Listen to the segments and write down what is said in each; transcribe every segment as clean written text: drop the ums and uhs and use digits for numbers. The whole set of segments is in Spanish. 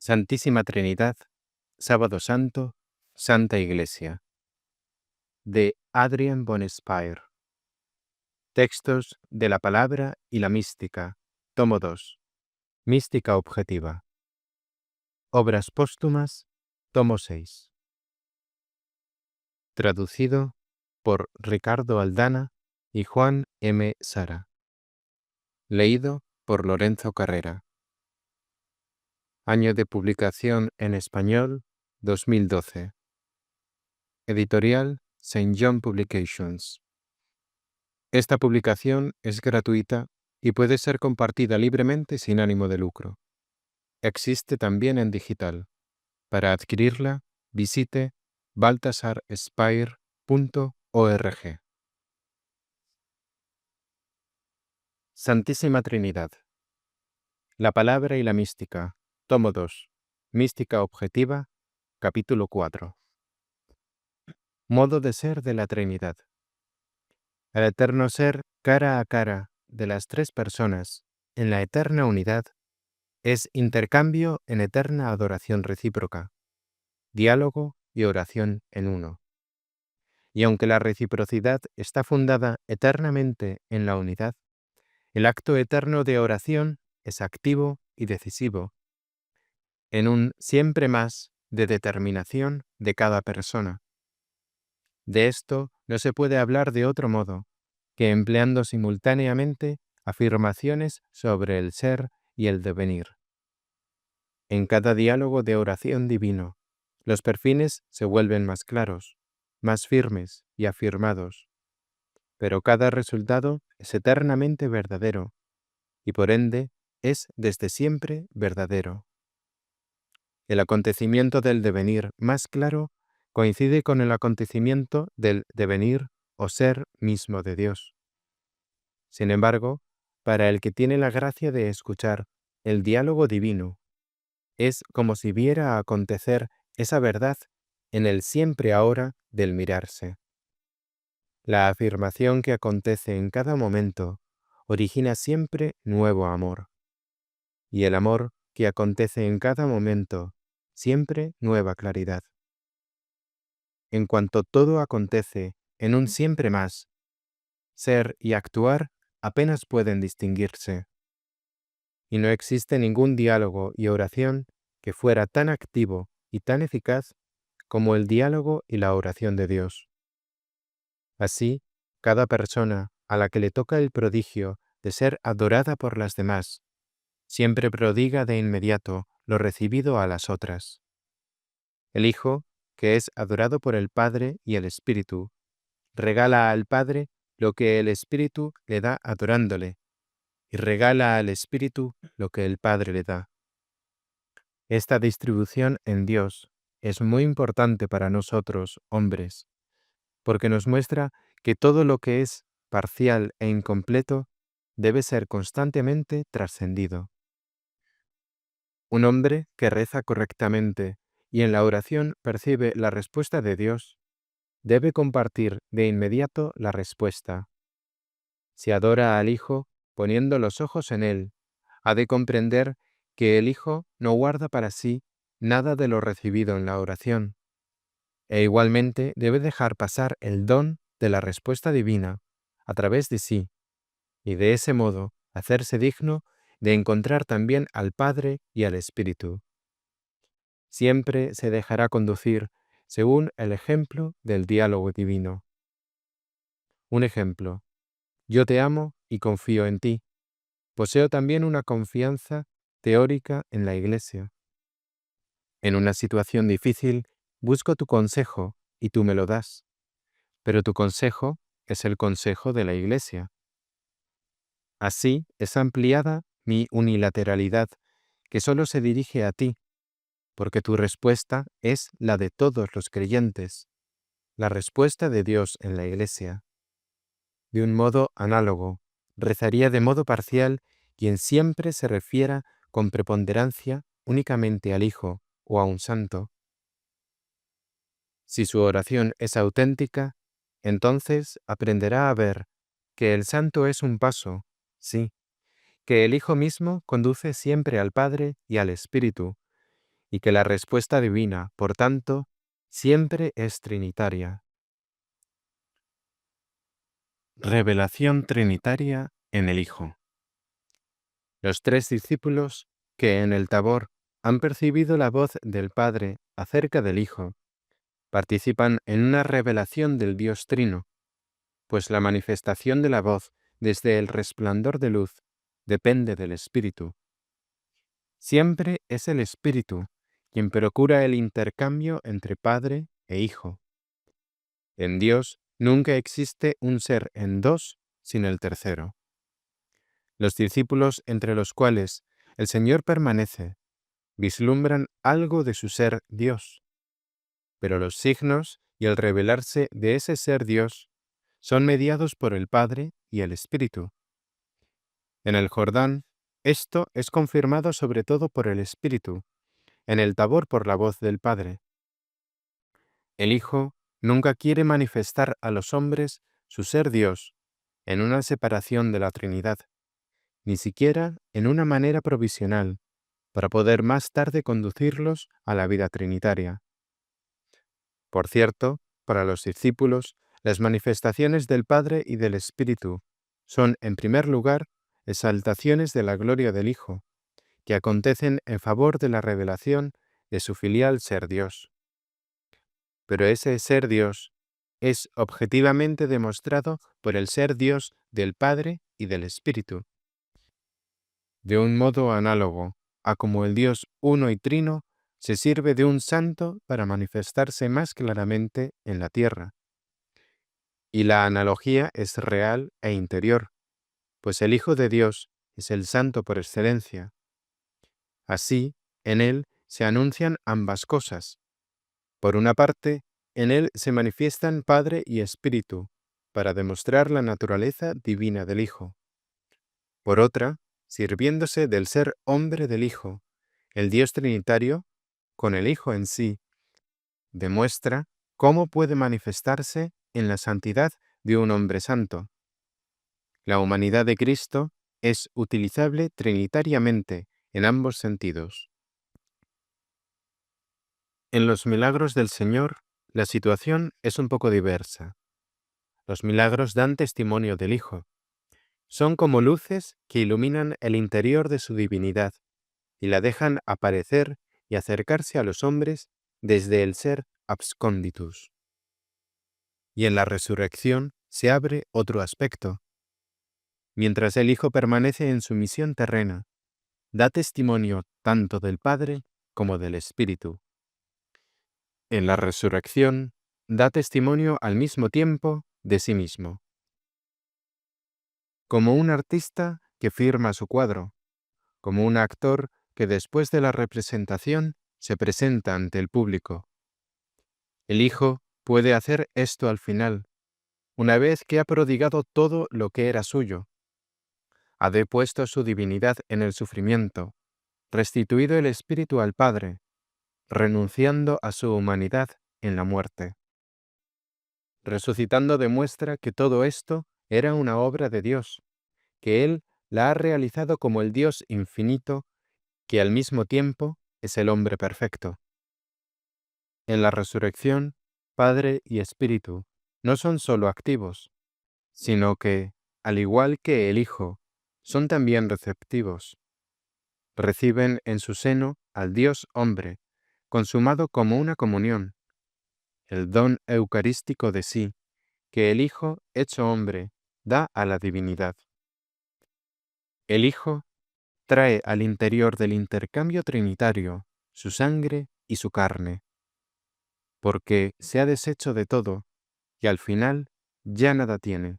Santísima Trinidad, Sábado Santo, Santa Iglesia. De Adrian Von Speyr. Textos de la Palabra y la Mística, tomo 2. Mística objetiva. Obras póstumas, tomo 6. Traducido por Ricardo Aldana y Juan M. Sara. Leído por Lorenzo Carrera. Año de publicación en español, 2012. Editorial St. John Publications. Esta publicación es gratuita y puede ser compartida libremente sin ánimo de lucro. Existe también en digital. Para adquirirla, visite baltasarspeyr.org. Santísima Trinidad. La Palabra y la Mística, tomo 2. Mística objetiva, capítulo 4. Modo de ser de la Trinidad. El eterno ser cara a cara de las tres personas en la eterna unidad es intercambio en eterna adoración recíproca, diálogo y oración en uno. Y aunque la reciprocidad está fundada eternamente en la unidad, el acto eterno de oración es activo y decisivo, en un siempre más de determinación de cada persona. De esto no se puede hablar de otro modo que empleando simultáneamente afirmaciones sobre el ser y el devenir. En cada diálogo de oración divino, los perfiles se vuelven más claros, más firmes y afirmados, pero cada resultado es eternamente verdadero y por ende es desde siempre verdadero. El acontecimiento del devenir más claro coincide con el acontecimiento del devenir o ser mismo de Dios. Sin embargo, para el que tiene la gracia de escuchar el diálogo divino, es como si viera acontecer esa verdad en el siempre ahora del mirarse. La afirmación que acontece en cada momento origina siempre nuevo amor, y el amor que acontece en cada momento siempre nueva claridad. En cuanto todo acontece en un siempre más, ser y actuar apenas pueden distinguirse. Y no existe ningún diálogo y oración que fuera tan activo y tan eficaz como el diálogo y la oración de Dios. Así, cada persona a la que le toca el prodigio de ser adorada por las demás, siempre prodiga de inmediato lo recibido a las otras. El Hijo, que es adorado por el Padre y el Espíritu, regala al Padre lo que el Espíritu le da adorándole, y regala al Espíritu lo que el Padre le da. Esta distribución en Dios es muy importante para nosotros, hombres, porque nos muestra que todo lo que es parcial e incompleto debe ser constantemente trascendido. Un hombre que reza correctamente y en la oración percibe la respuesta de Dios, debe compartir de inmediato la respuesta. Si adora al Hijo, poniendo los ojos en Él, ha de comprender que el Hijo no guarda para sí nada de lo recibido en la oración, e igualmente debe dejar pasar el don de la respuesta divina a través de sí, y de ese modo hacerse digno de encontrar también al Padre y al Espíritu. Siempre se dejará conducir según el ejemplo del diálogo divino. Un ejemplo: yo te amo y confío en ti. Poseo también una confianza teórica en la Iglesia. En una situación difícil, busco tu consejo y tú me lo das, pero tu consejo es el consejo de la Iglesia. Así es ampliada mi unilateralidad, que solo se dirige a ti, porque tu respuesta es la de todos los creyentes, la respuesta de Dios en la Iglesia. De un modo análogo, rezaría de modo parcial quien siempre se refiera con preponderancia únicamente al Hijo o a un santo. Si su oración es auténtica, entonces aprenderá a ver que el santo es un paso, sí, que el Hijo mismo conduce siempre al Padre y al Espíritu, y que la respuesta divina, por tanto, siempre es trinitaria. Revelación trinitaria en el Hijo. Los 3 discípulos que en el Tabor han percibido la voz del Padre acerca del Hijo, participan en una revelación del Dios Trino, pues la manifestación de la voz desde el resplandor de luz depende del Espíritu. Siempre es el Espíritu quien procura el intercambio entre Padre e Hijo. En Dios nunca existe un ser en dos sin el tercero. Los discípulos entre los cuales el Señor permanece vislumbran algo de su ser Dios, pero los signos y el revelarse de ese ser Dios son mediados por el Padre y el Espíritu. En el Jordán, esto es confirmado sobre todo por el Espíritu, en el Tabor por la voz del Padre. El Hijo nunca quiere manifestar a los hombres su ser Dios en una separación de la Trinidad, ni siquiera en una manera provisional, para poder más tarde conducirlos a la vida trinitaria. Por cierto, para los discípulos, las manifestaciones del Padre y del Espíritu son, en primer lugar, exaltaciones de la gloria del Hijo, que acontecen en favor de la revelación de su filial ser Dios. Pero ese ser Dios es objetivamente demostrado por el ser Dios del Padre y del Espíritu. De un modo análogo a como el Dios uno y trino se sirve de un santo para manifestarse más claramente en la tierra. Y la analogía es real e interior, pues el Hijo de Dios es el santo por excelencia. Así, en él se anuncian ambas cosas. Por una parte, en él se manifiestan Padre y Espíritu, para demostrar la naturaleza divina del Hijo. Por otra, sirviéndose del ser hombre del Hijo, el Dios Trinitario, con el Hijo en sí, demuestra cómo puede manifestarse en la santidad de un hombre santo. La humanidad de Cristo es utilizable trinitariamente en ambos sentidos. En los milagros del Señor, la situación es un poco diversa. Los milagros dan testimonio del Hijo. Son como luces que iluminan el interior de su divinidad y la dejan aparecer y acercarse a los hombres desde el ser absconditus. Y en la resurrección se abre otro aspecto. Mientras el Hijo permanece en su misión terrena, da testimonio tanto del Padre como del Espíritu. En la resurrección, da testimonio al mismo tiempo de sí mismo. Como un artista que firma su cuadro, como un actor que después de la representación se presenta ante el público. El Hijo puede hacer esto al final, una vez que ha prodigado todo lo que era suyo. Ha depuesto su divinidad en el sufrimiento, restituido el Espíritu al Padre, renunciando a su humanidad en la muerte. Resucitando demuestra que todo esto era una obra de Dios, que Él la ha realizado como el Dios infinito, que al mismo tiempo es el hombre perfecto. En la resurrección, Padre y Espíritu no son solo activos, sino que, al igual que el Hijo, son también receptivos. Reciben en su seno al Dios hombre, consumado como una comunión, el don eucarístico de sí, que el Hijo, hecho hombre, da a la divinidad. El Hijo trae al interior del intercambio trinitario su sangre y su carne, porque se ha deshecho de todo y al final ya nada tiene.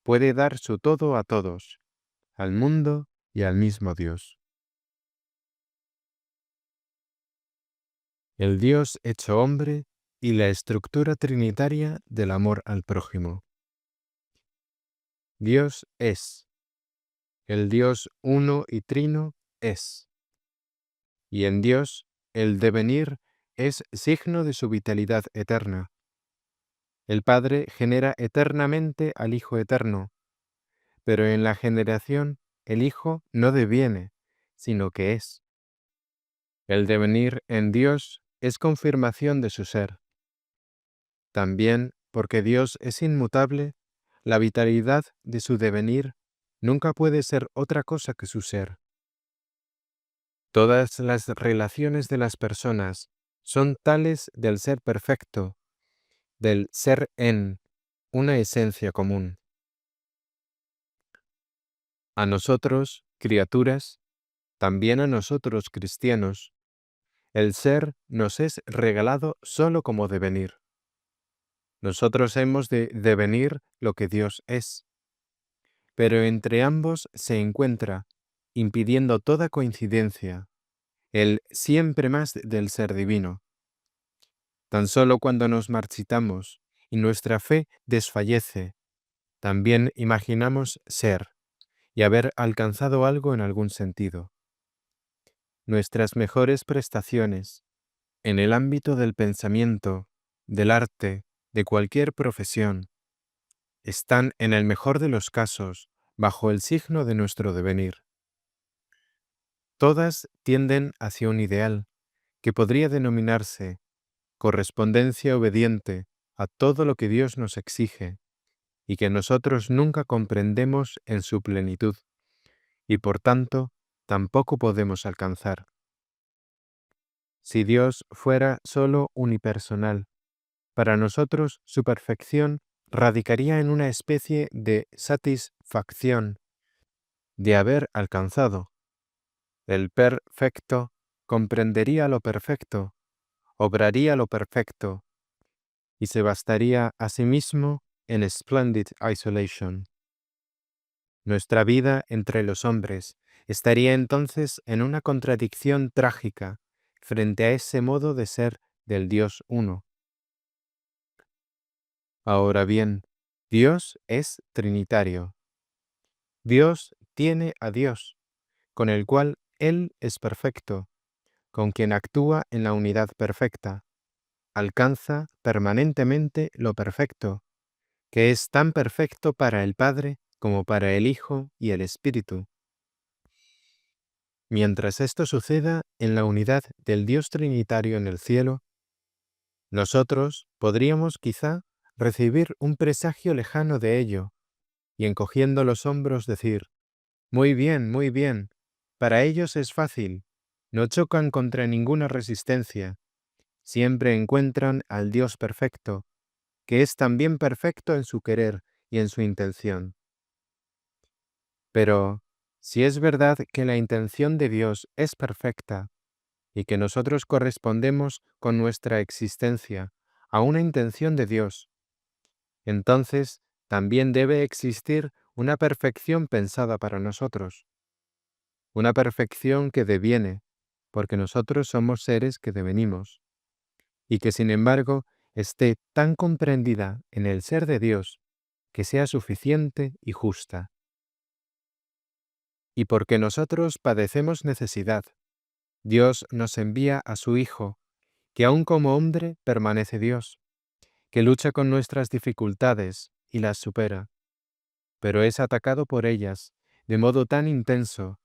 Puede dar su todo a todos, al mundo y al mismo Dios. El Dios hecho hombre y la estructura trinitaria del amor al prójimo. Dios es. El Dios uno y trino es. Y en Dios el devenir es signo de su vitalidad eterna. El Padre genera eternamente al Hijo eterno, pero en la generación el Hijo no deviene, sino que es. El devenir en Dios es confirmación de su ser. También, porque Dios es inmutable, la vitalidad de su devenir nunca puede ser otra cosa que su ser. Todas las relaciones de las personas son tales del ser perfecto, del ser en una esencia común. A nosotros, criaturas, también a nosotros, cristianos, el ser nos es regalado solo como devenir. Nosotros hemos de devenir lo que Dios es, pero entre ambos se encuentra, impidiendo toda coincidencia, el siempre más del ser divino. Tan solo cuando nos marchitamos y nuestra fe desfallece, también imaginamos ser y haber alcanzado algo en algún sentido. Nuestras mejores prestaciones, en el ámbito del pensamiento, del arte, de cualquier profesión, están en el mejor de los casos bajo el signo de nuestro devenir. Todas tienden hacia un ideal que podría denominarse correspondencia obediente a todo lo que Dios nos exige y que nosotros nunca comprendemos en su plenitud y por tanto tampoco podemos alcanzar. Si Dios fuera solo unipersonal, para nosotros su perfección radicaría en una especie de satisfacción de haber alcanzado. El perfecto comprendería lo perfecto, obraría lo perfecto, y se bastaría a sí mismo en splendid isolation. Nuestra vida entre los hombres estaría entonces en una contradicción trágica frente a ese modo de ser del Dios uno. Ahora bien, Dios es trinitario. Dios tiene a Dios, con el cual Él es perfecto, con quien actúa en la unidad perfecta, alcanza permanentemente lo perfecto, que es tan perfecto para el Padre como para el Hijo y el Espíritu. Mientras esto suceda en la unidad del Dios Trinitario en el cielo, nosotros podríamos quizá recibir un presagio lejano de ello, y encogiendo los hombros decir, muy bien, para ellos es fácil, no chocan contra ninguna resistencia, siempre encuentran al Dios perfecto, que es también perfecto en su querer y en su intención. Pero, si es verdad que la intención de Dios es perfecta y que nosotros correspondemos con nuestra existencia a una intención de Dios, entonces también debe existir una perfección pensada para nosotros, una perfección que deviene, porque nosotros somos seres que devenimos, y que sin embargo esté tan comprendida en el ser de Dios que sea suficiente y justa. Y porque nosotros padecemos necesidad, Dios nos envía a su Hijo, que aun como hombre permanece Dios, que lucha con nuestras dificultades y las supera, pero es atacado por ellas de modo tan intenso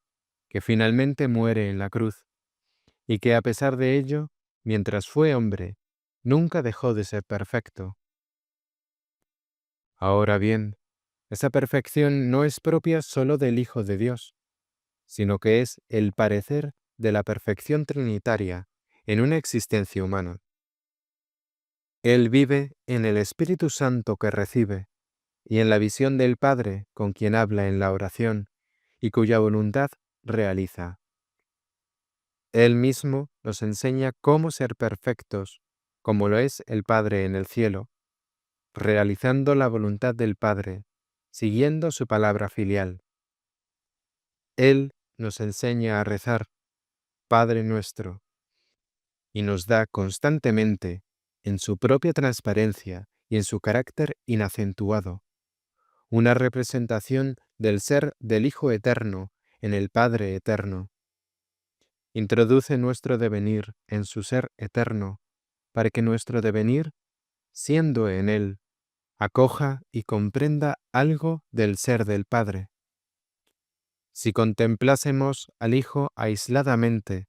que finalmente muere en la cruz, y que a pesar de ello, mientras fue hombre, nunca dejó de ser perfecto. Ahora bien, esa perfección no es propia solo del Hijo de Dios, sino que es el parecer de la perfección trinitaria en una existencia humana. Él vive en el Espíritu Santo que recibe y en la visión del Padre con quien habla en la oración y cuya voluntad realiza. Él mismo nos enseña cómo ser perfectos, como lo es el Padre en el cielo, realizando la voluntad del Padre, siguiendo su palabra filial. Él nos enseña a rezar, Padre nuestro, y nos da constantemente, en su propia transparencia y en su carácter inacentuado, una representación del ser del Hijo Eterno en el Padre Eterno. Introduce nuestro devenir en su ser eterno, para que nuestro devenir, siendo en Él, acoja y comprenda algo del ser del Padre. Si contemplásemos al Hijo aisladamente,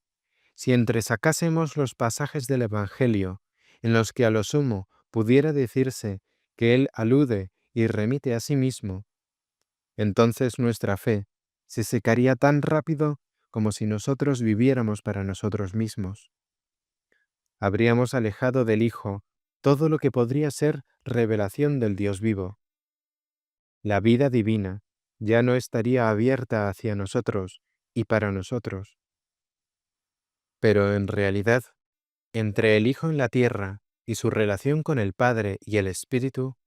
Si entresacásemos los pasajes del Evangelio en los que a lo sumo pudiera decirse que Él alude y remite a sí mismo, entonces nuestra fe se secaría tan rápido como si nosotros viviéramos para nosotros mismos. Habríamos alejado del Hijo todo lo que podría ser revelación del Dios vivo. La vida divina ya no estaría abierta hacia nosotros y para nosotros. Pero en realidad, entre el Hijo en la tierra y su relación con el Padre y el Espíritu,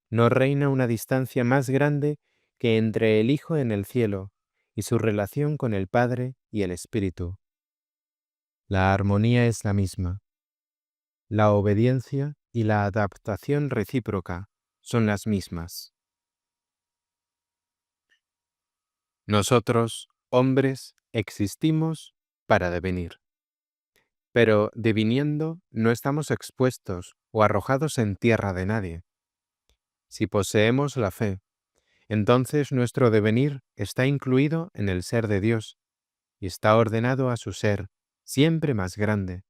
no reina una distancia más grande que entre el Hijo en el cielo y su relación con el Padre y el Espíritu. La armonía es la misma. La obediencia y la adaptación recíproca son las mismas. Nosotros, hombres, existimos para devenir. Pero deviniendo no estamos expuestos o arrojados en tierra de nadie. Si poseemos la fe, entonces nuestro devenir está incluido en el ser de Dios y está ordenado a su ser, siempre más grande.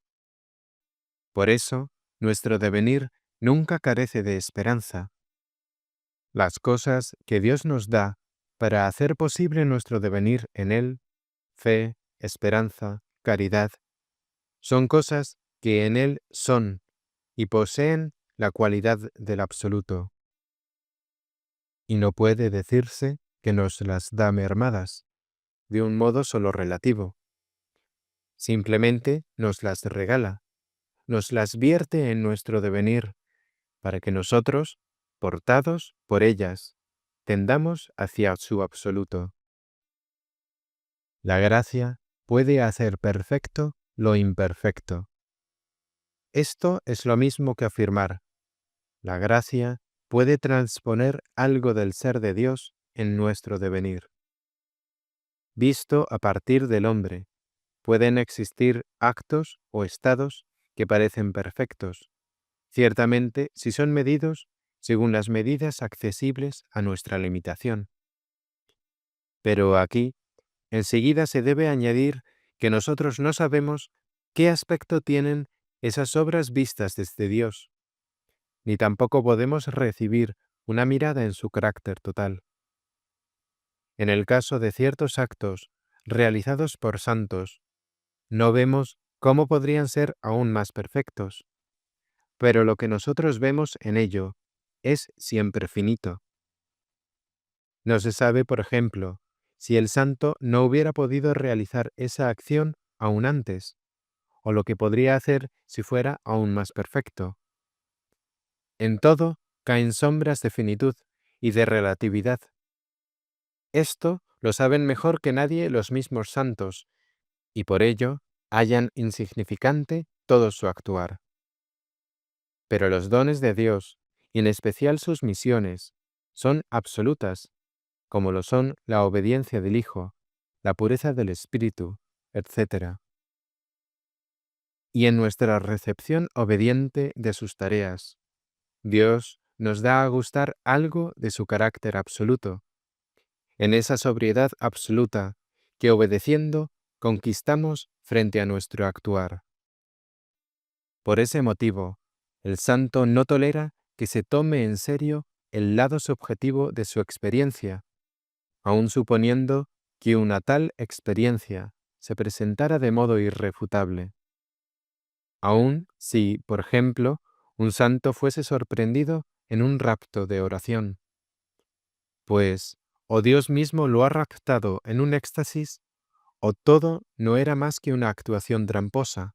Por eso, nuestro devenir nunca carece de esperanza. Las cosas que Dios nos da para hacer posible nuestro devenir en Él, fe, esperanza, caridad, son cosas que en Él son y poseen la cualidad del absoluto. Y no puede decirse que nos las da mermadas, de un modo solo relativo. Simplemente nos las regala, nos las vierte en nuestro devenir, para que nosotros, portados por ellas, tendamos hacia su absoluto. La gracia puede hacer perfecto lo imperfecto. Esto es lo mismo que afirmar: la gracia puede transponer algo del ser de Dios en nuestro devenir. Visto a partir del hombre, pueden existir actos o estados que parecen perfectos, ciertamente si son medidos según las medidas accesibles a nuestra limitación. Pero aquí, enseguida se debe añadir que nosotros no sabemos qué aspecto tienen esas obras vistas desde Dios, ni tampoco podemos recibir una mirada en su carácter total. En el caso de ciertos actos realizados por santos, no vemos cómo podrían ser aún más perfectos, pero lo que nosotros vemos en ello es siempre finito. No se sabe, por ejemplo, si el santo no hubiera podido realizar esa acción aún antes, o lo que podría hacer si fuera aún más perfecto. En todo caen sombras de finitud y de relatividad. Esto lo saben mejor que nadie los mismos santos, y por ello hallan insignificante todo su actuar. Pero los dones de Dios, y en especial sus misiones, son absolutas, como lo son la obediencia del Hijo, la pureza del Espíritu, etc. Y en nuestra recepción obediente de sus tareas, Dios nos da a gustar algo de su carácter absoluto, en esa sobriedad absoluta que obedeciendo conquistamos frente a nuestro actuar. Por ese motivo, el santo no tolera que se tome en serio el lado subjetivo de su experiencia, aun suponiendo que una tal experiencia se presentara de modo irrefutable. Aun si, por ejemplo, un santo fuese sorprendido en un rapto de oración, pues o Dios mismo lo ha raptado en un éxtasis, o todo no era más que una actuación tramposa.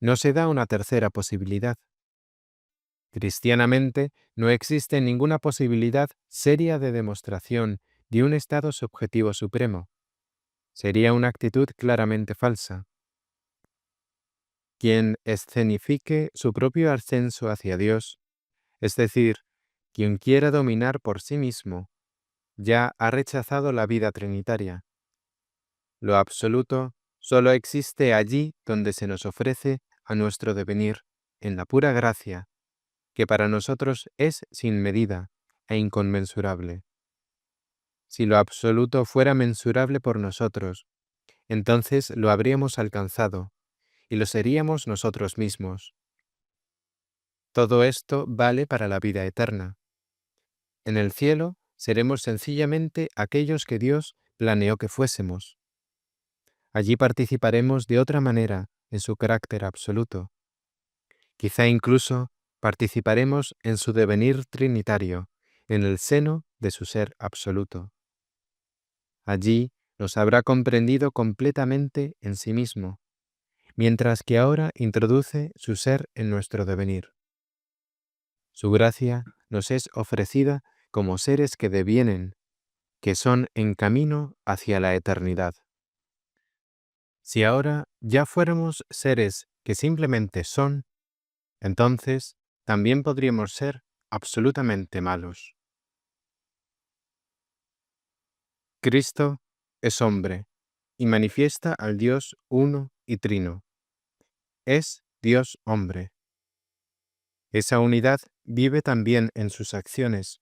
No se da una tercera posibilidad. Cristianamente, no existe ninguna posibilidad seria de demostración de un estado subjetivo supremo. Sería una actitud claramente falsa. Quien escenifique su propio ascenso hacia Dios, es decir, quien quiera dominar por sí mismo, ya ha rechazado la vida trinitaria. Lo absoluto solo existe allí donde se nos ofrece a nuestro devenir, en la pura gracia, que para nosotros es sin medida e inconmensurable. Si lo absoluto fuera mensurable por nosotros, entonces lo habríamos alcanzado, y lo seríamos nosotros mismos. Todo esto vale para la vida eterna. En el cielo seremos sencillamente aquellos que Dios planeó que fuésemos. Allí participaremos de otra manera en su carácter absoluto. Quizá incluso participaremos en su devenir trinitario, en el seno de su ser absoluto. Allí nos habrá comprendido completamente en sí mismo, mientras que ahora introduce su ser en nuestro devenir. Su gracia nos es ofrecida como seres que devienen, que son en camino hacia la eternidad. Si ahora ya fuéramos seres que simplemente son, entonces también podríamos ser absolutamente malos. Cristo es hombre y manifiesta al Dios uno y trino. Es Dios hombre. Esa unidad vive también en sus acciones,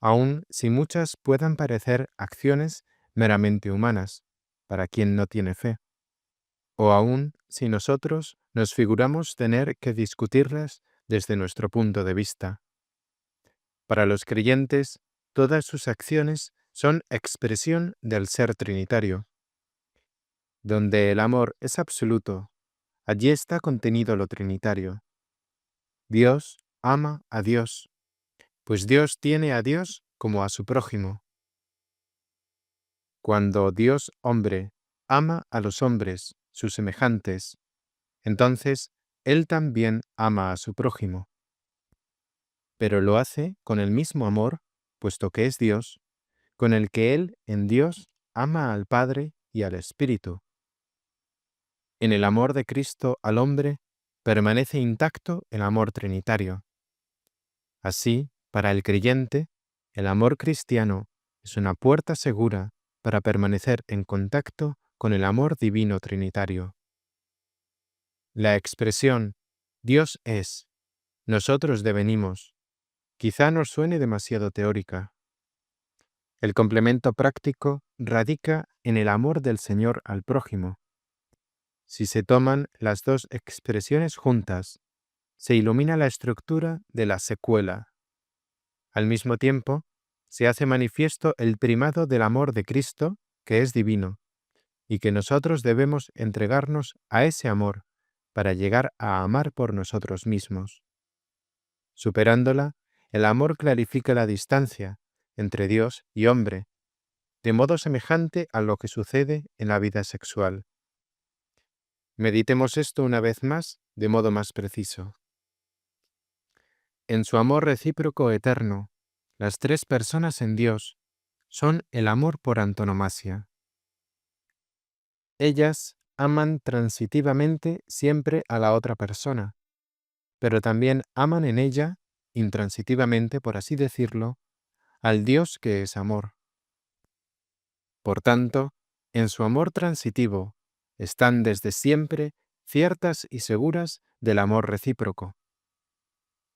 aun si muchas puedan parecer acciones meramente humanas, para quien no tiene fe, o aun si nosotros nos figuramos tener que discutirlas desde nuestro punto de vista. Para los creyentes, todas sus acciones son expresión del ser trinitario. Donde el amor es absoluto, allí está contenido lo trinitario. Dios ama a Dios, pues Dios tiene a Dios como a su prójimo. Cuando Dios hombre ama a los hombres, sus semejantes, entonces Él también ama a su prójimo. Pero lo hace con el mismo amor, puesto que es Dios, con el que Él en Dios ama al Padre y al Espíritu. En el amor de Cristo al hombre permanece intacto el amor trinitario. Así, para el creyente, el amor cristiano es una puerta segura para permanecer en contacto con el amor divino trinitario. La expresión Dios es, nosotros devenimos, quizá nos suene demasiado teórica. El complemento práctico radica en el amor del Señor al prójimo. Si se toman las dos expresiones juntas, se ilumina la estructura de la secuela. Al mismo tiempo, se hace manifiesto el primado del amor de Cristo, que es divino, y que nosotros debemos entregarnos a ese amor para llegar a amar por nosotros mismos. Superándola, el amor clarifica la distancia entre Dios y hombre, de modo semejante a lo que sucede en la vida sexual. Meditemos esto una vez más, de modo más preciso. En su amor recíproco eterno, las tres personas en Dios son el amor por antonomasia. Ellas aman transitivamente siempre a la otra persona, pero también aman en ella, intransitivamente por así decirlo, al Dios que es amor. Por tanto, en su amor transitivo están desde siempre ciertas y seguras del amor recíproco.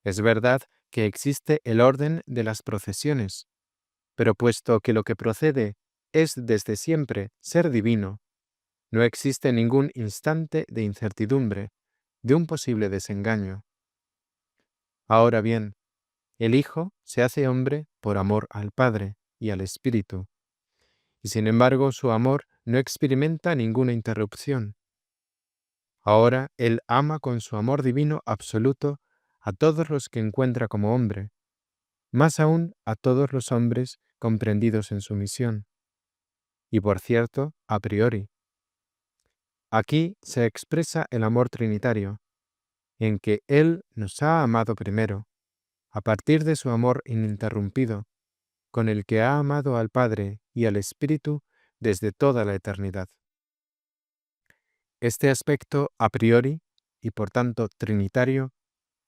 Es verdad que existe el orden de las procesiones, pero puesto que lo que procede es desde siempre ser divino, no existe ningún instante de incertidumbre, de un posible desengaño. Ahora bien, el Hijo se hace hombre por amor al Padre y al Espíritu, y sin embargo su amor no experimenta ninguna interrupción. Ahora Él ama con su amor divino absoluto a todos los que encuentra como hombre, más aún a todos los hombres comprendidos en su misión. Y por cierto, a priori. Aquí se expresa el amor trinitario, en que Él nos ha amado primero, a partir de su amor ininterrumpido, con el que ha amado al Padre y al Espíritu desde toda la eternidad. Este aspecto a priori, y por tanto trinitario,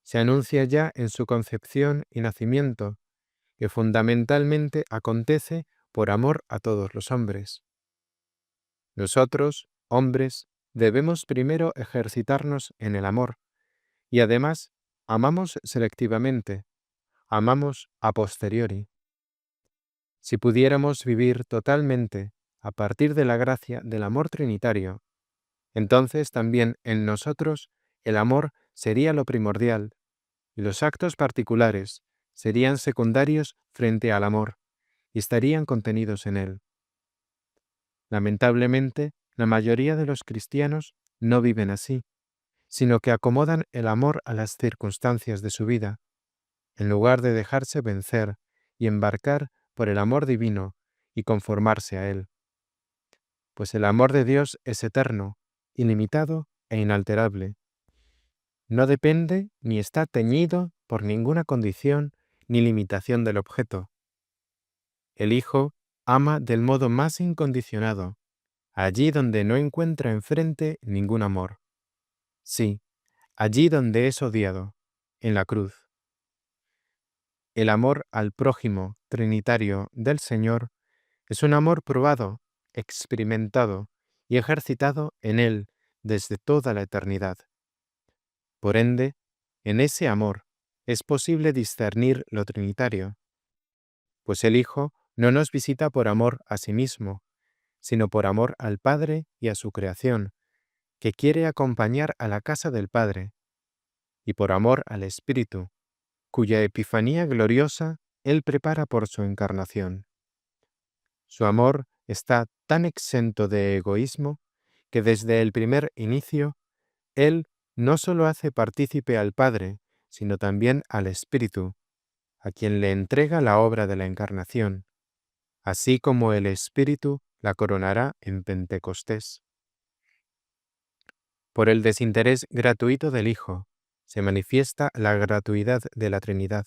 se anuncia ya en su concepción y nacimiento, que fundamentalmente acontece por amor a todos los hombres. Nosotros, hombres, debemos primero ejercitarnos en el amor, y además amamos selectivamente, amamos a posteriori. Si pudiéramos vivir totalmente a partir de la gracia del amor trinitario, Entonces también en nosotros el amor sería lo primordial y los actos particulares serían secundarios frente al amor y estarían contenidos en él. Lamentablemente, la mayoría de los cristianos no viven así, sino que acomodan el amor a las circunstancias de su vida, en lugar de dejarse vencer y embarcar por el amor divino y conformarse a él. Pues el amor de Dios es eterno, ilimitado e inalterable. No depende ni está teñido por ninguna condición ni limitación del objeto. El Hijo ama del modo más incondicionado, allí donde no encuentra enfrente ningún amor. Sí, allí donde es odiado, en la cruz. El amor al prójimo trinitario del Señor es un amor probado, experimentado y ejercitado en Él desde toda la eternidad. Por ende, en ese amor es posible discernir lo trinitario, pues el Hijo no nos visita por amor a sí mismo, sino por amor al Padre y a su creación, que quiere acompañar a la casa del Padre, y por amor al Espíritu, cuya epifanía gloriosa Él prepara por su encarnación. Su amor está tan exento de egoísmo que desde el primer inicio Él no solo hace partícipe al Padre, sino también al Espíritu, a quien le entrega la obra de la encarnación, así como el Espíritu la coronará en Pentecostés. Por el desinterés gratuito del Hijo, se manifiesta la gratuidad de la Trinidad.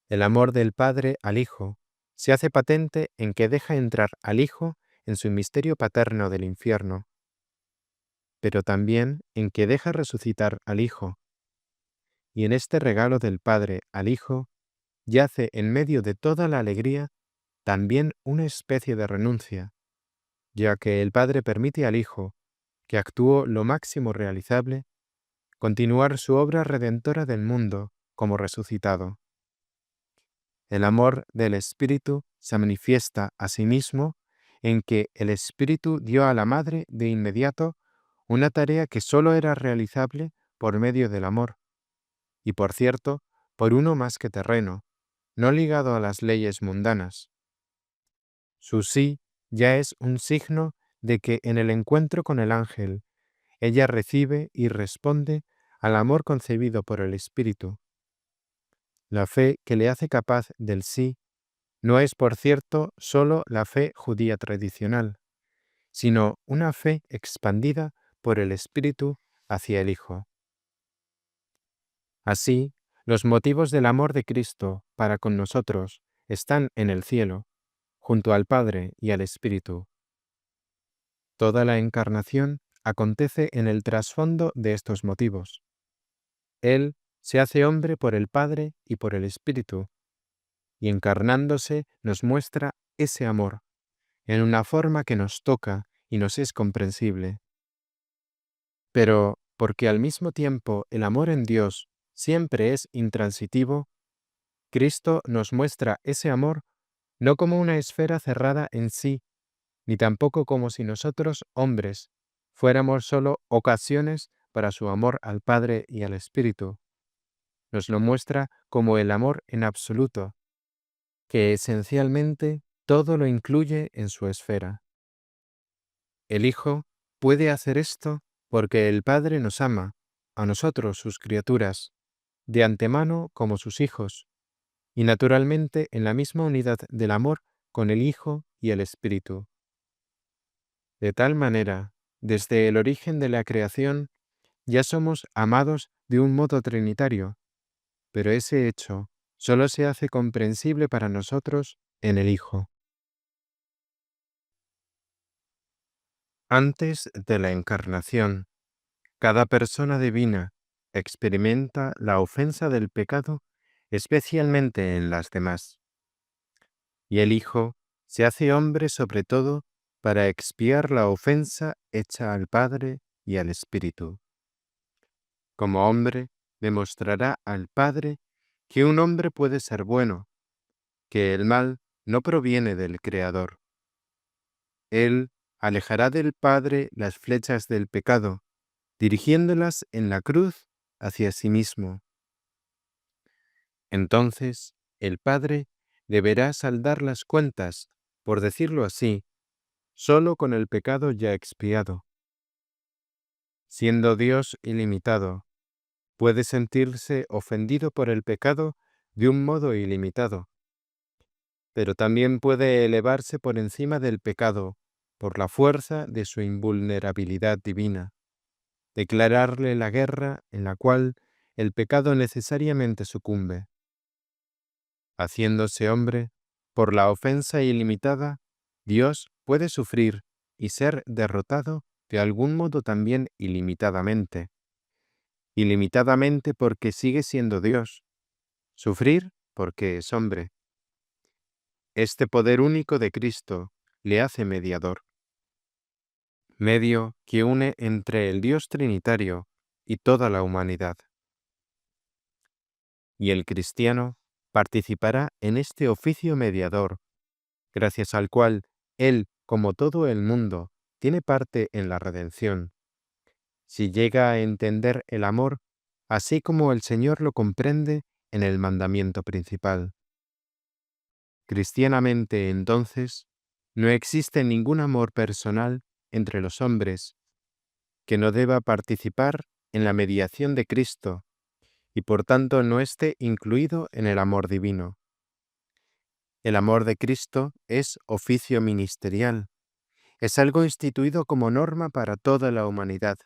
El amor del Padre al Hijo se hace patente en que deja entrar al Hijo en su misterio paterno del infierno, pero también en que deja resucitar al Hijo, y en este regalo del Padre al Hijo yace en medio de toda la alegría también una especie de renuncia, ya que el Padre permite al Hijo, que actuó lo máximo realizable, continuar su obra redentora del mundo como resucitado. El amor del Espíritu se manifiesta a sí mismo en que el Espíritu dio a la Madre de inmediato una tarea que sólo era realizable por medio del amor, y por cierto, por uno más que terreno, no ligado a las leyes mundanas. Su sí ya es un signo de que en el encuentro con el ángel, ella recibe y responde al amor concebido por el Espíritu. La fe que le hace capaz del sí no es, por cierto, sólo la fe judía tradicional, sino una fe expandida por el Espíritu hacia el Hijo. Así, los motivos del amor de Cristo para con nosotros están en el cielo, junto al Padre y al Espíritu. Toda la encarnación acontece en el trasfondo de estos motivos. Él se hace hombre por el Padre y por el Espíritu, y encarnándose nos muestra ese amor, en una forma que nos toca y nos es comprensible. Pero, porque al mismo tiempo el amor en Dios siempre es intransitivo, Cristo nos muestra ese amor no como una esfera cerrada en sí, ni tampoco como si nosotros, hombres, fuéramos solo ocasiones para su amor al Padre y al Espíritu. Nos lo muestra como el amor en absoluto, que esencialmente todo lo incluye en su esfera. El Hijo puede hacer esto porque el Padre nos ama, a nosotros sus criaturas, de antemano como sus hijos, y naturalmente en la misma unidad del amor con el Hijo y el Espíritu. De tal manera, desde el origen de la creación, ya somos amados de un modo trinitario, pero ese hecho solo se hace comprensible para nosotros en el Hijo. Antes de la encarnación, cada persona divina experimenta la ofensa del pecado, especialmente en las demás. Y el Hijo se hace hombre sobre todo para expiar la ofensa hecha al Padre y al Espíritu. Como hombre, demostrará al Padre que un hombre puede ser bueno, que el mal no proviene del Creador. Él alejará del Padre las flechas del pecado, dirigiéndolas en la cruz hacia sí mismo. Entonces, el Padre deberá saldar las cuentas, por decirlo así, solo con el pecado ya expiado. Siendo Dios ilimitado, puede sentirse ofendido por el pecado de un modo ilimitado, pero también puede elevarse por encima del pecado por la fuerza de su invulnerabilidad divina, declararle la guerra en la cual el pecado necesariamente sucumbe. Haciéndose hombre, por la ofensa ilimitada, Dios puede sufrir y ser derrotado de algún modo también ilimitadamente. Ilimitadamente porque sigue siendo Dios. Sufrir porque es hombre. Este poder único de Cristo le hace mediador. Medio que une entre el Dios Trinitario y toda la humanidad. Y el cristiano participará en este oficio mediador, gracias al cual él, como todo el mundo, tiene parte en la redención. Si llega a entender el amor, así como el Señor lo comprende en el mandamiento principal. Cristianamente, entonces, no existe ningún amor personal entre los hombres que no deba participar en la mediación de Cristo y por tanto no esté incluido en el amor divino. El amor de Cristo es oficio ministerial, es algo instituido como norma para toda la humanidad,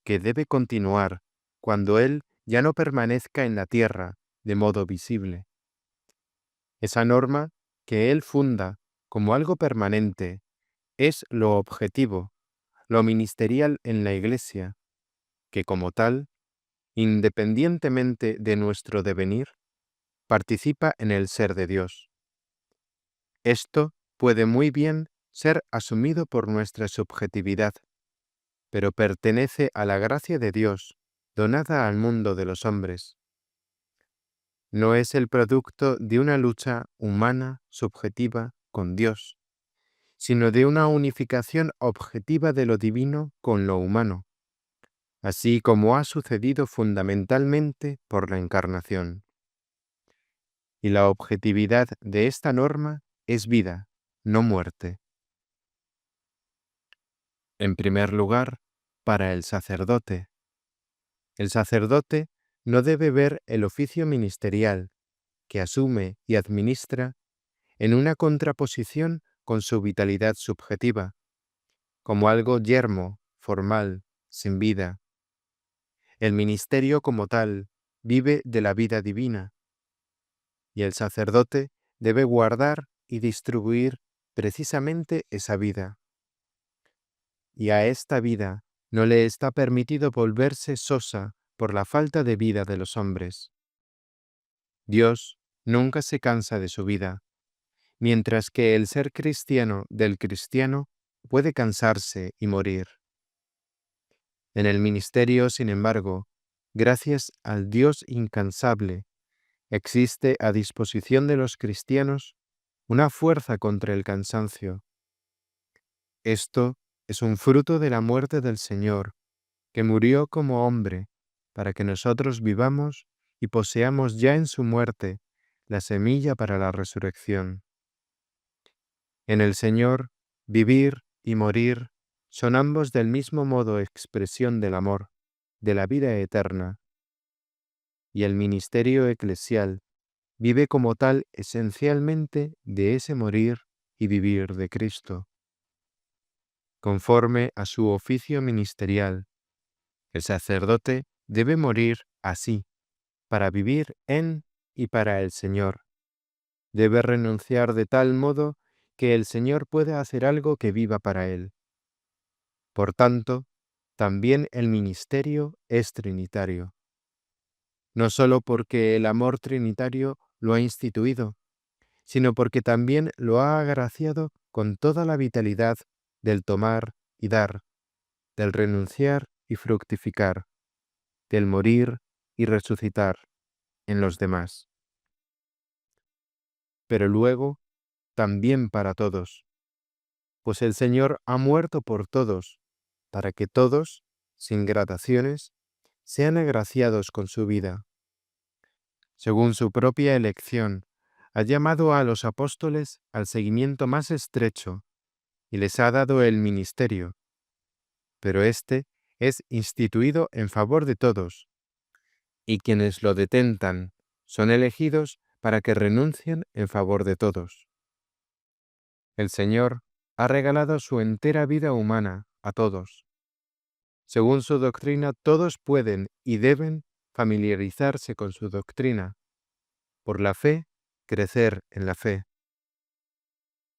que debe continuar cuando Él ya no permanezca en la tierra de modo visible. Esa norma que Él funda como algo permanente es lo objetivo, lo ministerial en la Iglesia, que como tal, independientemente de nuestro devenir, participa en el ser de Dios. Esto puede muy bien ser asumido por nuestra subjetividad, pero pertenece a la gracia de Dios, donada al mundo de los hombres. No es el producto de una lucha humana, subjetiva, con Dios, sino de una unificación objetiva de lo divino con lo humano, así como ha sucedido fundamentalmente por la encarnación. Y la objetividad de esta norma es vida, no muerte. En primer lugar, para el sacerdote. El sacerdote no debe ver el oficio ministerial, que asume y administra, en una contraposición con su vitalidad subjetiva, como algo yermo, formal, sin vida. El ministerio como tal vive de la vida divina, y el sacerdote debe guardar y distribuir precisamente esa vida. Y a esta vida no le está permitido volverse sosa por la falta de vida de los hombres. Dios nunca se cansa de su vida, mientras que el ser cristiano del cristiano puede cansarse y morir. En el ministerio, sin embargo, gracias al Dios incansable, existe a disposición de los cristianos una fuerza contra el cansancio. Esto es un fruto de la muerte del Señor, que murió como hombre, para que nosotros vivamos y poseamos ya en su muerte la semilla para la resurrección. En el Señor, vivir y morir son ambos del mismo modo expresión del amor, de la vida eterna, y el ministerio eclesial vive como tal esencialmente de ese morir y vivir de Cristo. Conforme a su oficio ministerial, el sacerdote debe morir así, para vivir en y para el Señor. Debe renunciar de tal modo que el Señor pueda hacer algo que viva para él. Por tanto, también el ministerio es trinitario. No solo porque el amor trinitario lo ha instituido, sino porque también lo ha agraciado con toda la vitalidad del tomar y dar, del renunciar y fructificar, del morir y resucitar en los demás. Pero luego, también para todos, pues el Señor ha muerto por todos, para que todos, sin gradaciones, sean agraciados con su vida. Según su propia elección, ha llamado a los apóstoles al seguimiento más estrecho y les ha dado el ministerio, pero éste es instituido en favor de todos, y quienes lo detentan son elegidos para que renuncien en favor de todos. El Señor ha regalado su entera vida humana a todos. Según su doctrina, todos pueden y deben familiarizarse con su doctrina, por la fe, crecer en la fe.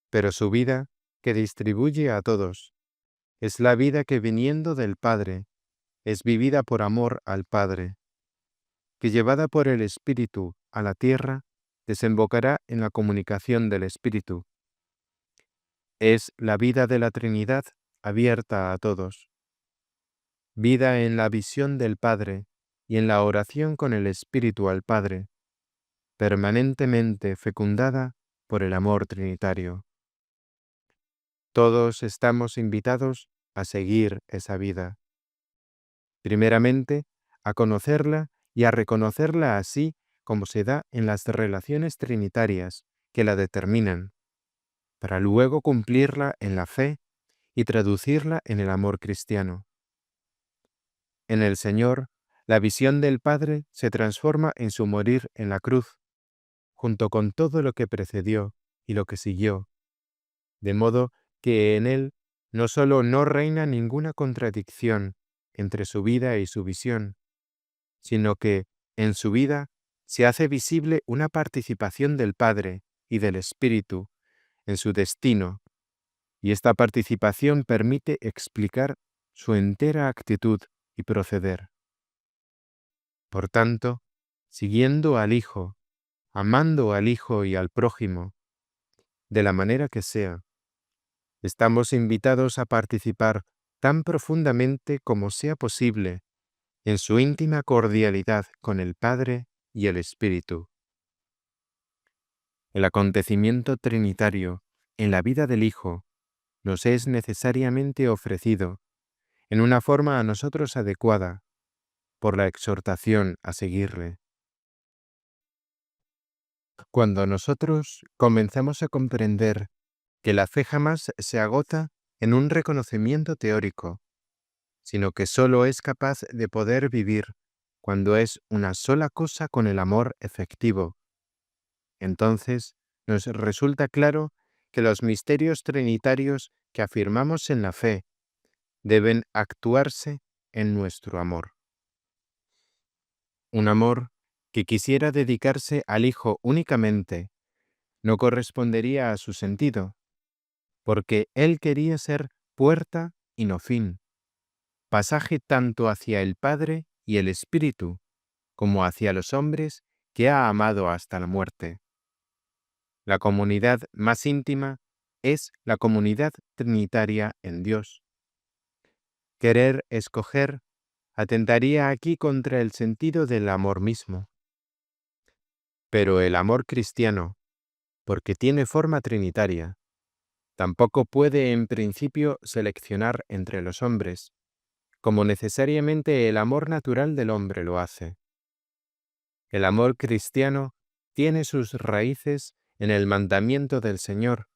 Pero su vida, que distribuye a todos, es la vida que viniendo del Padre, es vivida por amor al Padre, que llevada por el Espíritu a la tierra, desembocará en la comunicación del Espíritu. Es la vida de la Trinidad abierta a todos. Vida en la visión del Padre y en la oración con el Espíritu al Padre, permanentemente fecundada por el amor trinitario. Todos estamos invitados a seguir esa vida. Primeramente, a conocerla y a reconocerla así como se da en las relaciones trinitarias que la determinan, para luego cumplirla en la fe y traducirla en el amor cristiano. En el Señor, la visión del Padre se transforma en su morir en la cruz, junto con todo lo que precedió y lo que siguió, de modo que en Él no solo no reina ninguna contradicción entre su vida y su visión, sino que, en su vida, se hace visible una participación del Padre y del Espíritu en su destino, y esta participación permite explicar su entera actitud y proceder. Por tanto, siguiendo al Hijo, amando al Hijo y al prójimo, de la manera que sea, estamos invitados a participar tan profundamente como sea posible en su íntima cordialidad con el Padre y el Espíritu. El acontecimiento trinitario en la vida del Hijo nos es necesariamente ofrecido en una forma a nosotros adecuada por la exhortación a seguirle. Cuando nosotros comenzamos a comprender que la fe jamás se agota en un reconocimiento teórico, sino que sólo es capaz de poder vivir cuando es una sola cosa con el amor efectivo, entonces nos resulta claro que los misterios trinitarios que afirmamos en la fe deben actuarse en nuestro amor. Un amor que quisiera dedicarse al Hijo únicamente no correspondería a su sentido, porque Él quería ser puerta y no fin, pasaje tanto hacia el Padre y el Espíritu, como hacia los hombres que ha amado hasta la muerte. La comunidad más íntima es la comunidad trinitaria en Dios. Querer escoger atentaría aquí contra el sentido del amor mismo. Pero el amor cristiano, porque tiene forma trinitaria, tampoco puede en principio seleccionar entre los hombres, como necesariamente el amor natural del hombre lo hace. El amor cristiano tiene sus raíces en el mandamiento del Señor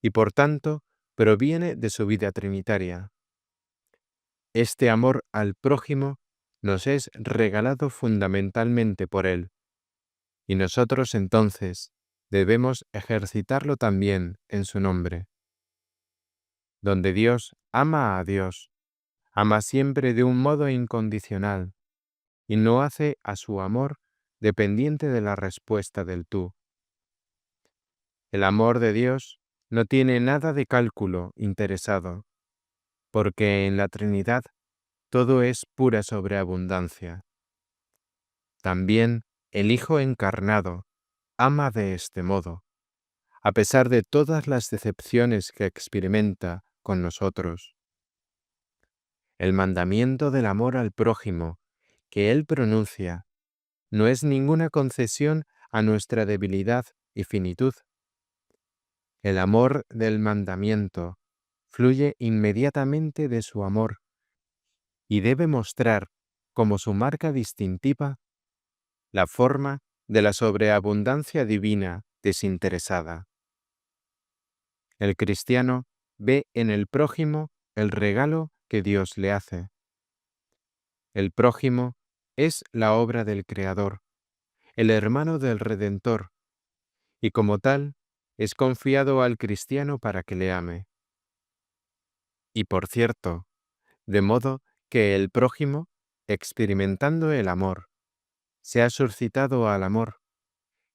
y por tanto proviene de su vida trinitaria. Este amor al prójimo nos es regalado fundamentalmente por Él, y nosotros entonces debemos ejercitarlo también en su nombre. Donde Dios ama a Dios, ama siempre de un modo incondicional, y no hace a su amor dependiente de la respuesta del tú. El amor de Dios no tiene nada de cálculo interesado, porque en la Trinidad todo es pura sobreabundancia. También el Hijo encarnado ama de este modo, a pesar de todas las decepciones que experimenta con nosotros. El mandamiento del amor al prójimo que Él pronuncia no es ninguna concesión a nuestra debilidad y finitud. El amor del mandamiento fluye inmediatamente de su amor y debe mostrar como su marca distintiva la forma de la sobreabundancia divina desinteresada. El cristiano ve en el prójimo el regalo que Dios le hace. El prójimo es la obra del Creador, el hermano del Redentor, y como tal, es confiado al cristiano para que le ame. Y por cierto, de modo que el prójimo, experimentando el amor, se ha suscitado al amor,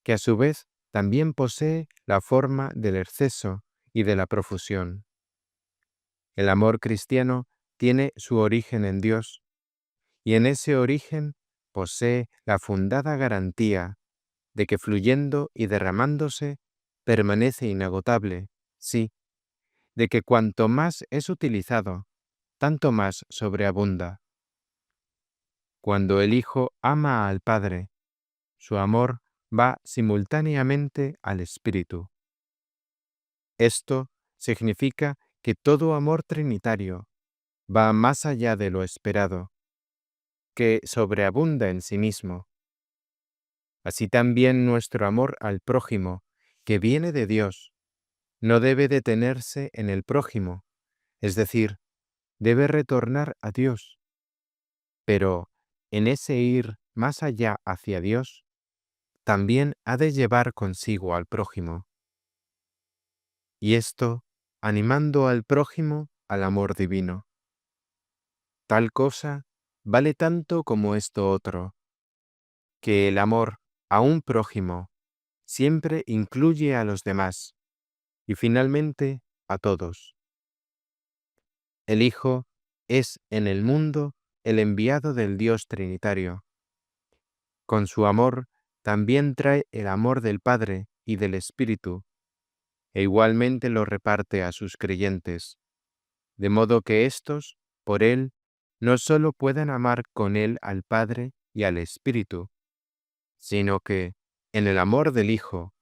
que a su vez también posee la forma del exceso y de la profusión. El amor cristiano tiene su origen en Dios, y en ese origen posee la fundada garantía de que fluyendo y derramándose permanece inagotable, sí, de que cuanto más es utilizado, tanto más sobreabunda. Cuando el Hijo ama al Padre, su amor va simultáneamente al Espíritu. Esto significa que todo amor trinitario va más allá de lo esperado, que sobreabunda en sí mismo. Así también nuestro amor al prójimo, que viene de Dios, no debe detenerse en el prójimo, es decir, debe retornar a Dios. Pero en ese ir más allá hacia Dios, también ha de llevar consigo al prójimo. Y esto animando al prójimo al amor divino. Tal cosa vale tanto como esto otro, que el amor a un prójimo siempre incluye a los demás y finalmente a todos. El Hijo es en el mundo el enviado del Dios Trinitario. Con su amor también trae el amor del Padre y del Espíritu, e igualmente lo reparte a sus creyentes, de modo que éstos, por Él, no sólo puedan amar con Él al Padre y al Espíritu, sino que, en el amor del Hijo,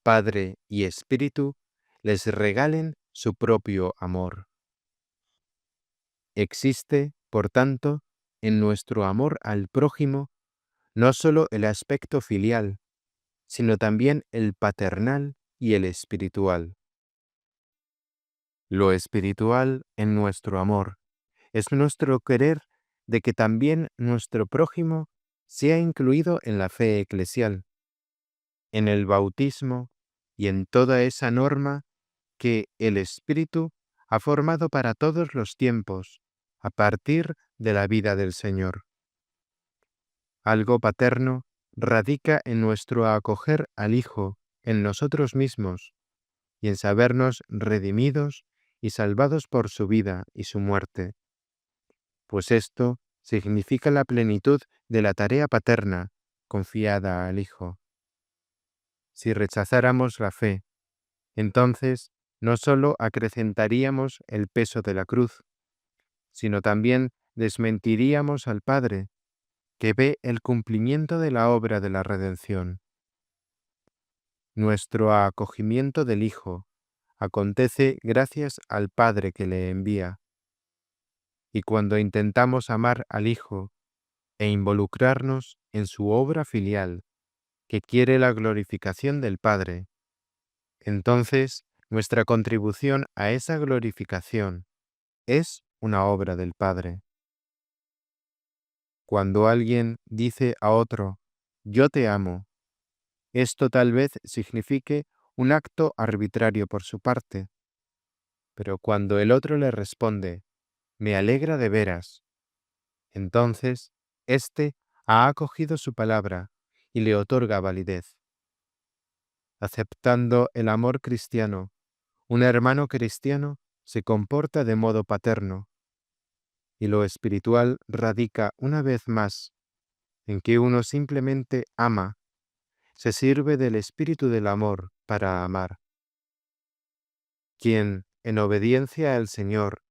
Padre y Espíritu, les regalen su propio amor. Existe, por tanto, en nuestro amor al prójimo, no sólo el aspecto filial, sino también el paternal y el espiritual. Lo espiritual en nuestro amor es nuestro querer de que también nuestro prójimo sea incluido en la fe eclesial, en el bautismo y en toda esa norma que el Espíritu ha formado para todos los tiempos, a partir de la vida del Señor. Algo paterno radica en nuestro acoger al Hijo en nosotros mismos y en sabernos redimidos y salvados por su vida y su muerte, pues esto significa la plenitud de la tarea paterna confiada al Hijo. Si rechazáramos la fe, entonces no sólo acrecentaríamos el peso de la cruz, sino también desmentiríamos al Padre, que ve el cumplimiento de la obra de la redención. Nuestro acogimiento del Hijo acontece gracias al Padre que le envía, y cuando intentamos amar al Hijo e involucrarnos en su obra filial, que quiere la glorificación del Padre, entonces nuestra contribución a esa glorificación es una obra del Padre. Cuando alguien dice a otro, yo te amo, esto tal vez signifique un acto arbitrario por su parte, pero cuando el otro le responde, me alegra de veras, entonces éste ha acogido su palabra y le otorga validez. Aceptando el amor cristiano, un hermano cristiano se comporta de modo paterno, y lo espiritual radica una vez más en que uno simplemente ama, se sirve del espíritu del amor para amar. Quien, en obediencia al Señor,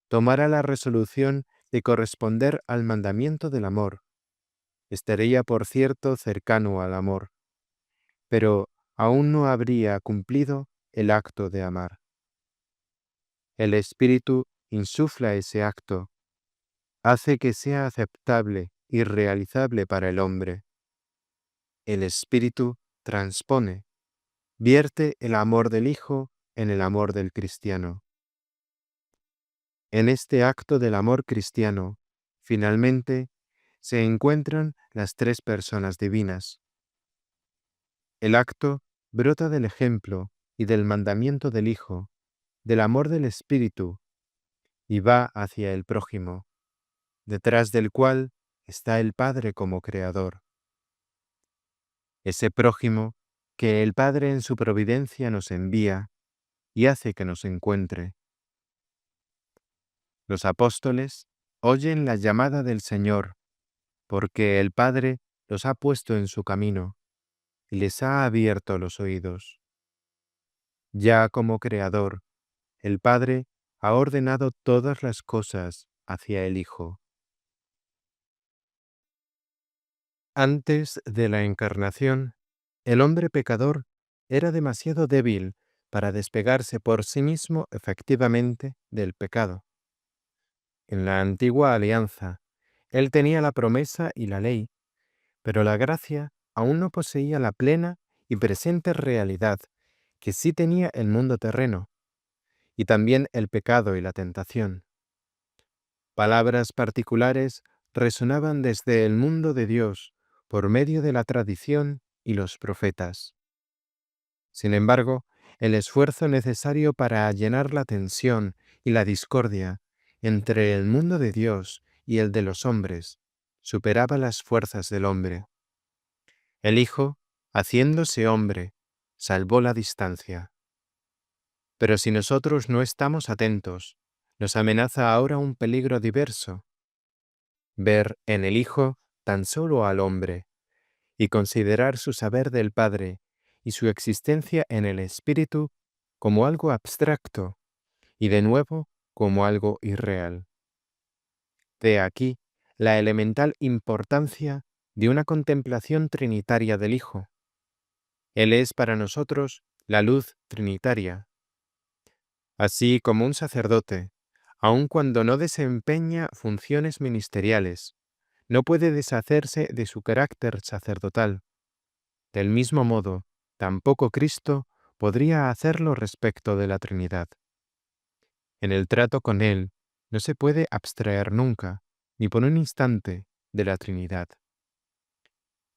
tomara la resolución de corresponder al mandamiento del amor, estaría por cierto cercano al amor, pero aún no habría cumplido el acto de amar. El Espíritu insufla ese acto, hace que sea aceptable y realizable para el hombre. El Espíritu transpone, vierte el amor del Hijo en el amor del cristiano. En este acto del amor cristiano, finalmente, se encuentran las tres personas divinas. El acto brota del ejemplo y del mandamiento del Hijo, del amor del Espíritu, y va hacia el prójimo, detrás del cual está el Padre como Creador. Ese prójimo que el Padre en su providencia nos envía y hace que nos encuentre. Los apóstoles oyen la llamada del Señor, porque el Padre los ha puesto en su camino y les ha abierto los oídos. Ya como Creador, el Padre ha ordenado todas las cosas hacia el Hijo. Antes de la encarnación, el hombre pecador era demasiado débil para despegarse por sí mismo efectivamente del pecado. En la antigua alianza, él tenía la promesa y la ley, pero la gracia aún no poseía la plena y presente realidad que sí tenía el mundo terreno, y también el pecado y la tentación. Palabras particulares resonaban desde el mundo de Dios por medio de la tradición y los profetas. Sin embargo, el esfuerzo necesario para llenar la tensión y la discordia entre el mundo de Dios y el de los hombres superaba las fuerzas del hombre. El Hijo, haciéndose hombre, salvó la distancia. Pero si nosotros no estamos atentos, nos amenaza ahora un peligro diverso: ver en el Hijo tan solo al hombre, y considerar su saber del Padre y su existencia en el Espíritu como algo abstracto y de nuevo como algo irreal. De aquí la elemental importancia de una contemplación trinitaria del Hijo. Él es para nosotros la luz trinitaria. Así como un sacerdote, aun cuando no desempeña funciones ministeriales, no puede deshacerse de su carácter sacerdotal. Del mismo modo, tampoco Cristo podría hacerlo respecto de la Trinidad. En el trato con Él no se puede abstraer nunca, ni por un instante, de la Trinidad.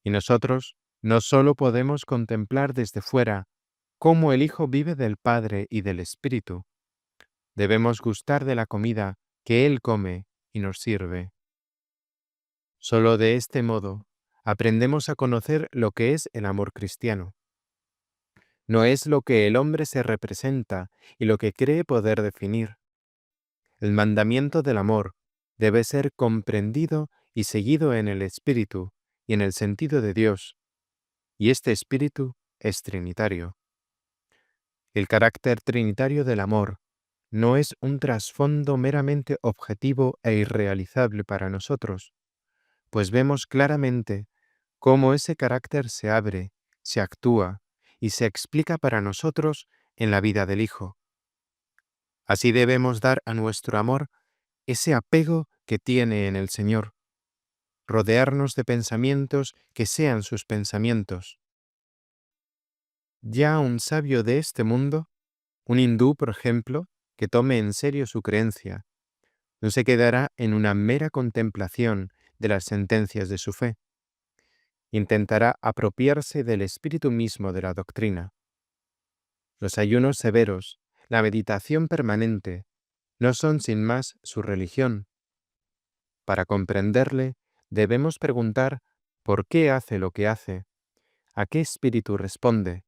Y nosotros no solo podemos contemplar desde fuera cómo el Hijo vive del Padre y del Espíritu, debemos gustar de la comida que Él come y nos sirve. Solo de este modo aprendemos a conocer lo que es el amor cristiano. No es lo que el hombre se representa y lo que cree poder definir. El mandamiento del amor debe ser comprendido y seguido en el Espíritu y en el sentido de Dios, y este Espíritu es trinitario. El carácter trinitario del amor no es un trasfondo meramente objetivo e irrealizable para nosotros, pues vemos claramente cómo ese carácter se abre, se actúa y se explica para nosotros en la vida del Hijo. Así debemos dar a nuestro amor ese apego que tiene en el Señor, rodearnos de pensamientos que sean sus pensamientos. Ya un sabio de este mundo, un hindú, por ejemplo, que tome en serio su creencia, no se quedará en una mera contemplación de las sentencias de su fe. Intentará apropiarse del espíritu mismo de la doctrina. Los ayunos severos, la meditación permanente, no son sin más su religión. Para comprenderle, debemos preguntar por qué hace lo que hace, a qué espíritu responde,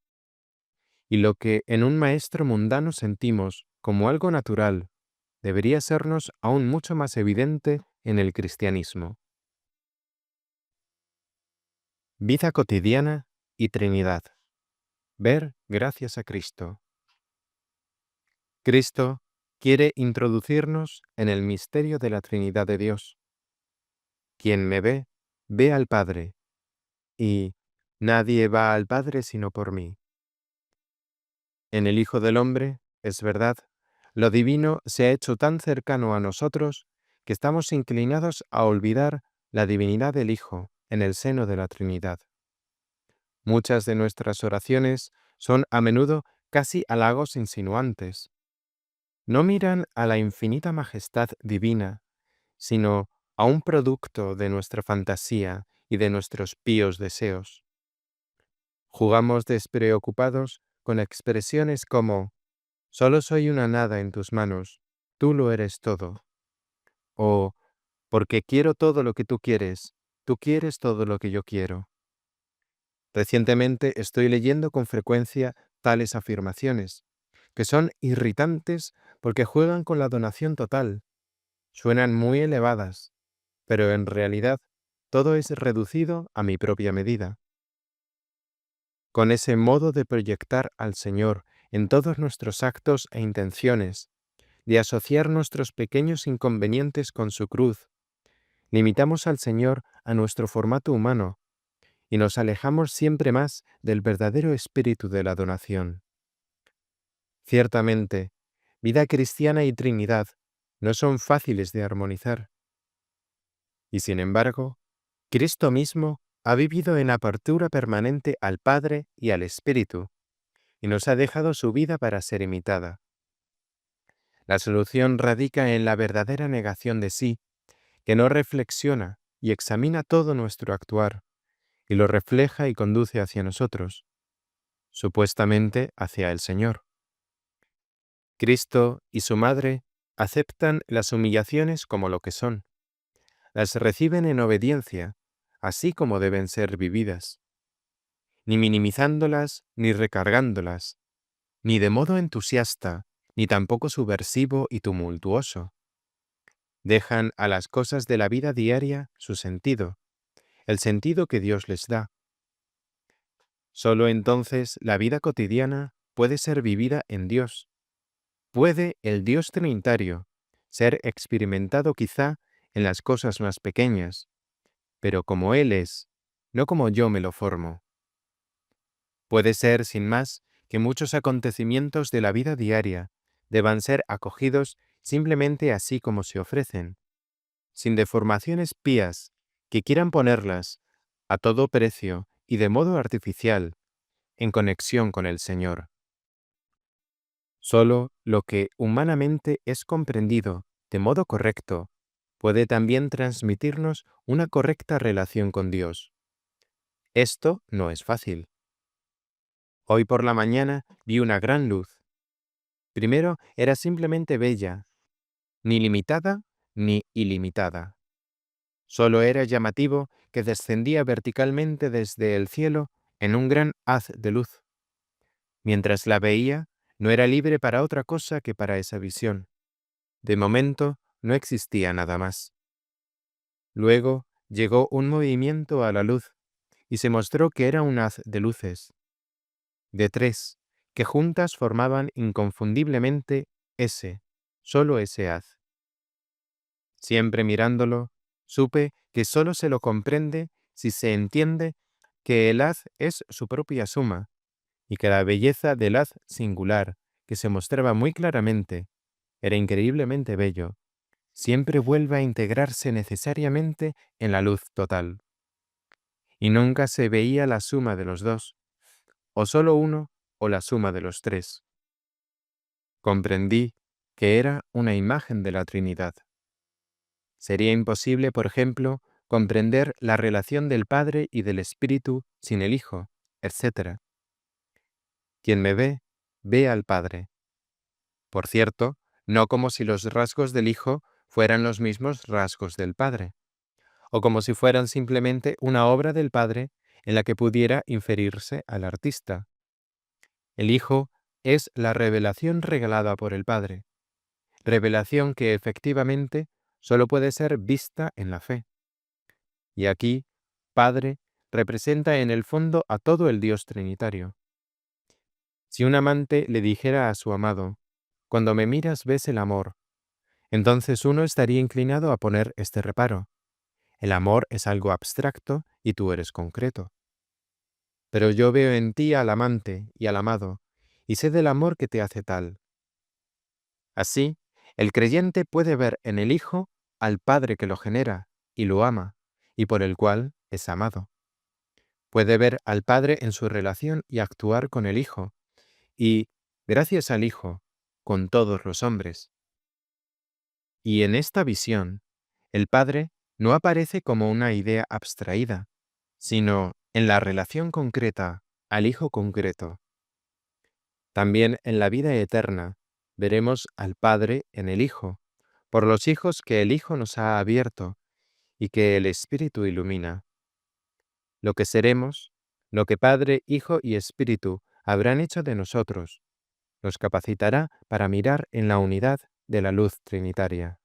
y lo que en un maestro mundano sentimos como algo natural, debería sernos aún mucho más evidente en el cristianismo. Vida cotidiana y Trinidad. Ver gracias a Cristo. Cristo quiere introducirnos en el misterio de la Trinidad de Dios. Quien me ve, ve al Padre, y nadie va al Padre sino por mí. En el Hijo del Hombre, es verdad, lo divino se ha hecho tan cercano a nosotros que estamos inclinados a olvidar la divinidad del Hijo en el seno de la Trinidad. Muchas de nuestras oraciones son a menudo casi halagos insinuantes. No miran a la infinita majestad divina, sino a un producto de nuestra fantasía y de nuestros píos deseos. Jugamos despreocupados con expresiones como «Solo soy una nada en tus manos, tú lo eres todo», o «Porque quiero todo lo que tú quieres todo lo que yo quiero». Recientemente estoy leyendo con frecuencia tales afirmaciones, que son irritantes porque juegan con la donación total. Suenan muy elevadas, pero en realidad todo es reducido a mi propia medida. Con ese modo de proyectar al Señor en todos nuestros actos e intenciones, de asociar nuestros pequeños inconvenientes con su cruz, limitamos al Señor a nuestro formato humano y nos alejamos siempre más del verdadero espíritu de la donación. Ciertamente, vida cristiana y Trinidad no son fáciles de armonizar. Y sin embargo, Cristo mismo ha vivido en apertura permanente al Padre y al Espíritu, y nos ha dejado su vida para ser imitada. La solución radica en la verdadera negación de sí, que no reflexiona y examina todo nuestro actuar, y lo refleja y conduce hacia nosotros, supuestamente hacia el Señor. Cristo y su Madre aceptan las humillaciones como lo que son, las reciben en obediencia, así como deben ser vividas, ni minimizándolas ni recargándolas, ni de modo entusiasta, ni tampoco subversivo y tumultuoso. Dejan a las cosas de la vida diaria su sentido, el sentido que Dios les da. Solo entonces la vida cotidiana puede ser vivida en Dios. Puede el Dios Trinitario ser experimentado quizá en las cosas más pequeñas, pero como Él es, no como yo me lo formo. Puede ser, sin más, que muchos acontecimientos de la vida diaria deban ser acogidos simplemente así como se ofrecen, sin deformaciones pías que quieran ponerlas a todo precio y de modo artificial en conexión con el Señor. Solo lo que humanamente es comprendido de modo correcto puede también transmitirnos una correcta relación con Dios. Esto no es fácil. Hoy por la mañana vi una gran luz. Primero era simplemente bella, ni limitada ni ilimitada. Solo era llamativo que descendía verticalmente desde el cielo en un gran haz de luz. Mientras la veía, no era libre para otra cosa que para esa visión. De momento, no existía nada más. Luego llegó un movimiento a la luz, y se mostró que era un haz de luces, de tres, que juntas formaban inconfundiblemente solo ese haz. Siempre mirándolo, supe que solo se lo comprende si se entiende que el haz es su propia suma, y que la belleza del haz singular, que se mostraba muy claramente, era increíblemente bello, siempre vuelve a integrarse necesariamente en la luz total. Y nunca se veía la suma de los dos, o solo uno, o la suma de los tres. Comprendí que era una imagen de la Trinidad. Sería imposible, por ejemplo, comprender la relación del Padre y del Espíritu sin el Hijo, etc. Quien me ve, ve al Padre. Por cierto, no como si los rasgos del Hijo fueran los mismos rasgos del Padre, o como si fueran simplemente una obra del Padre en la que pudiera inferirse al artista. El Hijo es la revelación regalada por el Padre, revelación que efectivamente solo puede ser vista en la fe. Y aquí, Padre representa en el fondo a todo el Dios trinitario. Si un amante le dijera a su amado, «Cuando me miras ves el amor», entonces uno estaría inclinado a poner este reparo. El amor es algo abstracto y tú eres concreto. Pero yo veo en ti al amante y al amado, y sé del amor que te hace tal. Así, el creyente puede ver en el Hijo al Padre que lo genera y lo ama, y por el cual es amado. Puede ver al Padre en su relación y actuar con el Hijo, y, gracias al Hijo, con todos los hombres. Y en esta visión, el Padre no aparece como una idea abstraída, sino en la relación concreta al Hijo concreto. También en la vida eterna veremos al Padre en el Hijo, por los hijos que el Hijo nos ha abierto y que el Espíritu ilumina. Lo que seremos, lo que Padre, Hijo y Espíritu habrán hecho de nosotros, nos capacitará para mirar en la unidad de la luz trinitaria.